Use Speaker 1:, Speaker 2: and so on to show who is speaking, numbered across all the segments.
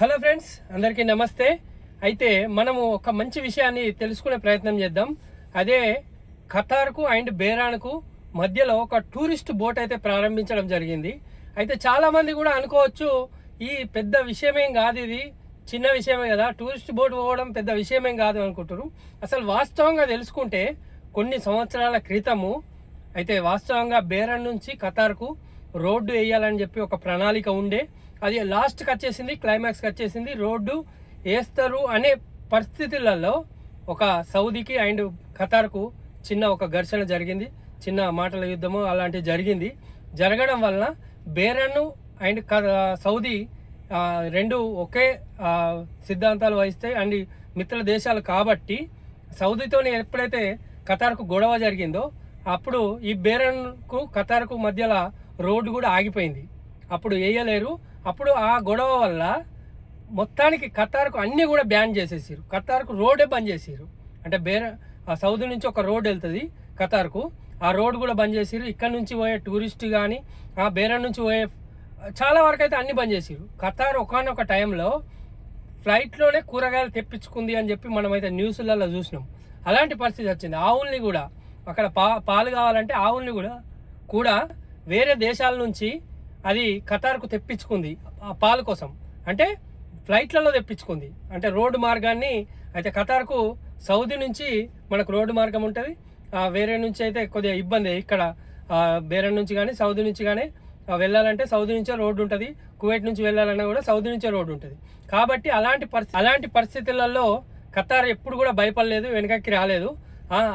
Speaker 1: Hello friends, అందరికీ నమస్తే. అయితే మనము ఒక మంచి విషయాన్ని తెలుసుకునే ప్రయత్నం చేద్దాం. అదే ఖతార్కు అండ్ బేరాన్కు మధ్యలో ఒక టూరిస్ట్ బోట్ అయితే ప్రారంభించడం జరిగింది. అయితే చాలామంది కూడా అనుకోవచ్చు, ఈ పెద్ద విషయమేం కాదు, ఇది చిన్న విషయమే కదా, టూరిస్ట్ బోట్ పోవడం పెద్ద విషయమేం కాదు అనుకుంటారు. అసలు వాస్తవంగా తెలుసుకుంటే కొన్ని సంవత్సరాల క్రితము అయితే వాస్తవంగా బేరాన్ నుంచి ఖతార్కు రోడ్డు వేయాలని చెప్పి ఒక ప్రణాళిక ఉండే. అది లాస్ట్కి వచ్చేసింది, క్లైమాక్స్కి వచ్చేసింది. రోడ్డు వేస్తారు అనే పరిస్థితులలో ఒక సౌదీకి అండ్ ఖతార్కు చిన్న ఒక ఘర్షణ జరిగింది, చిన్న మాటల యుద్ధము అలాంటివి జరిగింది. జరగడం వలన బేరాన్ అండ్ సౌదీ రెండు ఒకే సిద్ధాంతాలు వహిస్తాయి అండ్ మిత్ర దేశాలు కాబట్టి సౌదీతో ఎప్పుడైతే ఖతార్కు గొడవ జరిగిందో అప్పుడు ఈ బేరాన్కు ఖతార్కు మధ్యలో రోడ్డు కూడా ఆగిపోయింది. అప్పుడు వేయలేరు. అప్పుడు ఆ గొడవ వల్ల మొత్తానికి ఖతార్కు అన్నీ కూడా బ్యాన్ చేసేసారు. ఖతార్కు రోడ్డే బంద్ చేసారు. అంటే సౌదీ నుంచి ఒక రోడ్ వెళ్తుంది ఖతార్కు, ఆ రోడ్ కూడా బంద్ చేసారు. ఇక్కడ నుంచి పోయే టూరిస్ట్ కానీ ఆ బేరాన్ నుంచి పోయే చాలా వరకు అయితే అన్ని బంద్ చేసారు. ఖతార్ ఒకనొక టైంలో ఫ్లైట్లోనే కూరగాయలు తెప్పించుకుంది అని చెప్పి మనమైతే న్యూస్లలో చూసినాం. అలాంటి పరిస్థితి వచ్చింది. ఆవుల్ని కూడా అక్కడ పాలు కావాలంటే ఆవుల్ని కూడా వేరే దేశాల నుంచి అది ఖతార్కు తెప్పించుకుంది ఆ పాలు కోసం. అంటే ఫ్లైట్లలో తెప్పించుకుంది, అంటే రోడ్డు మార్గాన్ని. అయితే ఖతార్కు సౌదీ నుంచి మనకు రోడ్డు మార్గం ఉంటుంది, వేరే నుంచి అయితే కొద్దిగా ఇబ్బంది. ఇక్కడ బేరాన్ నుంచి కానీ సౌదీ నుంచి కానీ వెళ్ళాలంటే సౌదీ నుంచే రోడ్డు ఉంటుంది, కువైట్ నుంచి వెళ్ళాలన్నా కూడా సౌదీ నుంచే రోడ్డు ఉంటుంది. కాబట్టి అలాంటి పరిస్థితులలో ఖతార్ ఎప్పుడు కూడా భయపడలేదు, వెనకకి రాలేదు.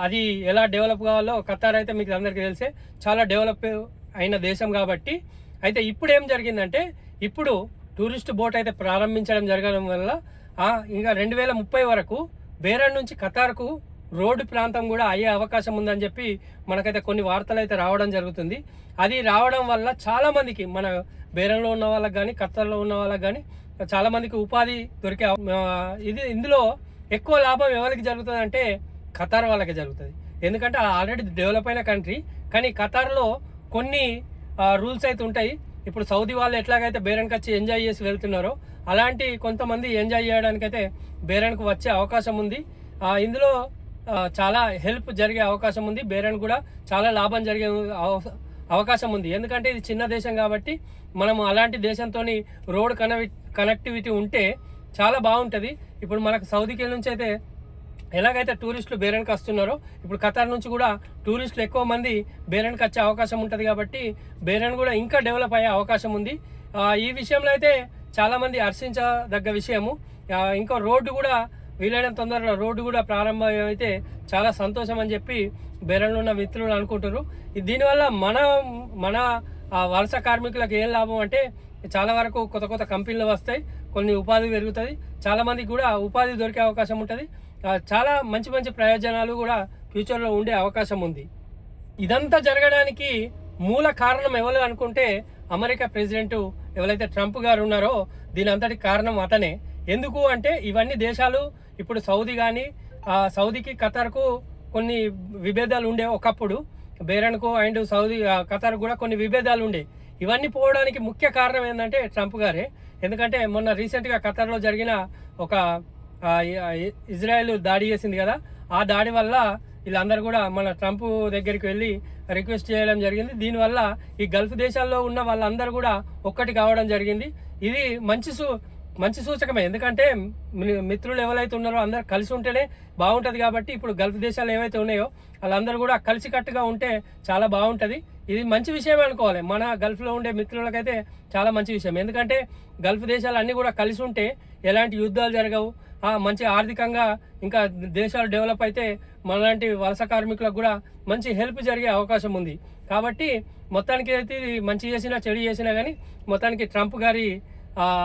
Speaker 1: అది ఎలా డెవలప్ కావాలో ఖతార్ అయితే మీకు అందరికీ తెలిసే చాలా డెవలప్ అయిన దేశం కాబట్టి. అయితే ఇప్పుడు ఏం జరిగిందంటే, ఇప్పుడు టూరిస్ట్ బోట్ అయితే ప్రారంభించడం జరగడం వల్ల ఇంకా 2030 వరకు బేరాన్ నుంచి ఖతార్కు రోడ్డు ప్రాంతం కూడా అయ్యే అవకాశం ఉందని చెప్పి మనకైతే కొన్ని వార్తలు అయితే రావడం జరుగుతుంది. అది రావడం వల్ల చాలామందికి, మన బేరాన్లో ఉన్న వాళ్ళకి కానీ ఖతార్లో ఉన్న వాళ్ళకి కానీ చాలామందికి ఉపాధి దొరికే ఇందులో ఎక్కువ లాభం ఎవరికి జరుగుతుంది అంటే ఖతార్ వాళ్ళకి జరుగుతుంది. ఎందుకంటే ఆల్రెడీ డెవలప్ అయిన కంట్రీ, కానీ ఖతార్లో కొన్ని రూల్స్ అయితే ఉంటాయి. ఇప్పుడు సౌదీ వాళ్ళు ఎట్లాగైతే బేరాన్కి వచ్చి ఎంజాయ్ చేసి వెళ్తున్నారో అలాంటి కొంతమంది ఎంజాయ్ చేయడానికైతే బేరాన్కు వచ్చే అవకాశం ఉంది. ఇందులో చాలా హెల్ప్ జరిగే అవకాశం ఉంది. బేరాన్ కూడా చాలా లాభం జరిగే అవకాశం ఉంది. ఎందుకంటే ఇది చిన్న దేశం కాబట్టి మనం అలాంటి దేశంతో రోడ్ కనెక్టివిటీ ఉంటే చాలా బాగుంటుంది. ఇప్పుడు మనకు సౌదీకి నుంచి అయితే ఎలాగైతే టూరిస్టులు బేరాన్కి వస్తున్నారో ఇప్పుడు ఖతార్ నుంచి కూడా టూరిస్టులు ఎక్కువ మంది బేరాన్కి వచ్చే అవకాశం ఉంటుంది. కాబట్టి బేరాన్ కూడా ఇంకా డెవలప్ అయ్యే అవకాశం ఉంది. ఈ విషయంలో అయితే చాలామంది హర్షించదగ్గ విషయము. ఇంకా రోడ్డు కూడా వీలైన తొందరలో రోడ్డు కూడా ప్రారంభం అయితే చాలా సంతోషం అని చెప్పి బేరాన్లో ఉన్న మిత్రులు అనుకుంటారు. దీనివల్ల మన వలస కార్మికులకు ఏం లాభం అంటే చాలా వరకు కొత్త కంపెనీలు వస్తాయి, కొన్ని ఉపాధి పెరుగుతుంది, చాలామందికి కూడా ఉపాధి దొరికే అవకాశం ఉంటుంది. చాలా మంచి ప్రయోజనాలు కూడా ఫ్యూచర్లో ఉండే అవకాశం ఉంది. ఇదంతా జరగడానికి మూల కారణం ఎవరు అనుకుంటే అమెరికా ప్రెసిడెంట్ ఎవరైతే ట్రంప్ గారు ఉన్నారో దీని అంతటి కారణం అతనే. ఎందుకు అంటే ఇవన్నీ దేశాలు ఇప్పుడు సౌదీ కానీ సౌదీకి ఖతార్కు కొన్ని విభేదాలు ఉండే. ఒకప్పుడు బేరాన్కు అండ్ సౌదీ ఖతార్ కూడా కొన్ని విభేదాలు ఉండే. ఇవన్నీ పోవడానికి ముఖ్య కారణం ఏంటంటే ట్రంప్ గారే. ఎందుకంటే మొన్న రీసెంట్గా ఖతార్లో జరిగిన ఒక ఇజ్రాయెల్ దాడి చేసింది కదా, ఆ దాడి వల్ల వీళ్ళందరూ కూడా మన ట్రంప్ దగ్గరికి వెళ్ళి రిక్వెస్ట్ చేయడం జరిగింది. దీనివల్ల ఈ గల్ఫ్ దేశాల్లో ఉన్న వాళ్ళందరూ కూడా ఒక్కటి కావడం జరిగింది. ఇది మంచి సూచకమే. ఎందుకంటే మిత్రులు ఎవరైతే ఉన్నారో అందరు కలిసి ఉంటేనే బాగుంటుంది. కాబట్టి ఇప్పుడు గల్ఫ్ దేశాలు ఏవైతే ఉన్నాయో వాళ్ళందరూ కూడా కలిసికట్టుగా ఉంటే చాలా బాగుంటుంది. ఇది మంచి విషయం అనుకోవాలి. మన గల్ఫ్లో ఉండే మిత్రులకైతే చాలా మంచి విషయం. ఎందుకంటే గల్ఫ్ దేశాలు అన్నీ కూడా కలిసి ఉంటే ఎలాంటి యుద్ధాలు జరగవు, మంచి ఆర్థికంగా ఇంకా దేశాలు డెవలప్ అయితే మనలాంటి వలస కార్మికులకు కూడా మంచి హెల్ప్ జరిగే అవకాశం ఉంది. కాబట్టి మొత్తానికి అయితే ఇది మంచి చేసినా చెడు చేసినా కానీ మొత్తానికి ట్రంప్ గారి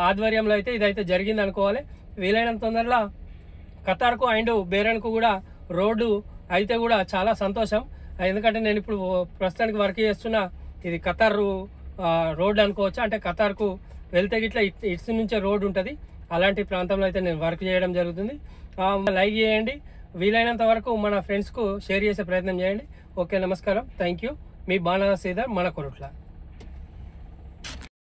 Speaker 1: ఆధ్వర్యంలో అయితే ఇదైతే జరిగింది అనుకోవాలి. వీలైనంత తొందరలో ఖతార్కు అండ్ బేరాన్కు కూడా రోడ్డు అయితే కూడా చాలా సంతోషం. ఎందుకంటే నేను ఇప్పుడు ప్రస్తుతానికి వర్క్ చేస్తున్న ఇది ఖతార్ రోడ్ అనుకోవచ్చు. అంటే ఖతార్కు వెళ్తే గిట్లా ఇట్స్ నుంచే రోడ్ ఉంటుంది. అలాంటి ప్రాంతంలో అయితే నేను వర్క్ చేయడం జరుగుతుంది. లైక్ చేయండి, వీలైనంత వరకు మన ఫ్రెండ్స్కు షేర్ చేసే ప్రయత్నం చేయండి. ఓకే, నమస్కారం, థ్యాంక్ యూ. మీ బాణా శ్రీధర్, మన కొరుట్ల.